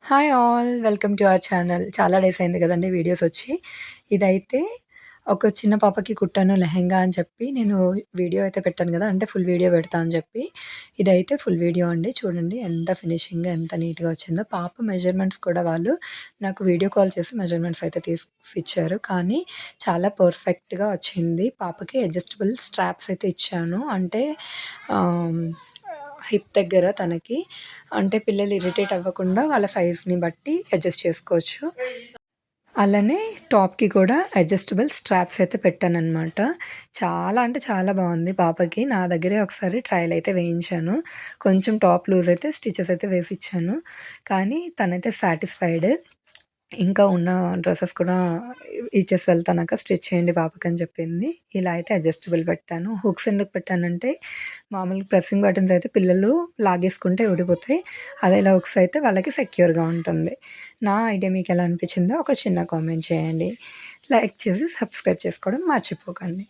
Hi all. Welcome to our channel. చాలా days అయింది కదండీ వీడియోస్ వచ్చి. ఇదైతే ఒక చిన్న పాపకి కుట్టాను లెహెంగా అని చెప్పి నేను వీడియో అయితే పెట్టాను కదా! అంటే ఫుల్ వీడియో పెడతా అని చెప్పి. ఇదైతే ఫుల్ వీడియో అండి. చూడండి ఎంత ఫినిషింగ్‌గా ఎంత నీట్‌గా వచ్చిందో. పాప మెజర్‌మెంట్స్ కూడా వాళ్ళు నాకు వీడియో కాల్ చేసి మెజర్‌మెంట్స్ అయితే తీసిచ్చారు. కానీ చాలా పర్ఫెక్ట్‌గా వచ్చింది. పాపకి అడ్జస్టబుల్ స్ట్రాప్స్ అయితే ఇచ్చాను. అంటే ఆహ్, హిప్ దగ్గర తనకి అంటే పిల్లలు ఇరిటేట్ అవ్వకుండా వాళ్ళ సైజ్‌ని బట్టి అడ్జస్ట్ చేసుకోవచ్చు. అలానే టాప్‌కి కూడా అడ్జస్టబుల్ స్ట్రాప్స్ అయితే పెట్టాననమాట. చాలా అంటే చాలా బావుంది పాపకి. నా దగ్గరే ఒకసారి ట్రయల్ అయితే వేయించాను. కొంచెం టాప్ లూజ్ అయితే స్టిచెస్ అయితే వేసిచ్చాను. కానీ తనైతే సాటిస్ఫైడ్. ఇంకా ఉన్న డ్రెసెస్ కూడా ఇచ్చేసి వెళ్తానక్క స్టిచ్ చేయండి పాపకని చెప్పింది. ఇలా అయితే అడ్జస్టబుల్ పెట్టాను. హుక్స్ ఎందుకు పెట్టానంటే మామూలుగా ప్రెసింగ్ బటన్స్ అయితే పిల్లలు లాగేసుకుంటే ఊడిపోతాయి. అదే ఇలా హుక్స్ అయితే వాళ్ళకి సెక్యూర్‌గా ఉంటుంది. నా ఐడియా మీకెలా అనిపించిందో ఒక చిన్న కామెంట్ చేయండి. లైక్ చేసి సబ్స్క్రైబ్ చేసుకోవడం మర్చిపోకండి.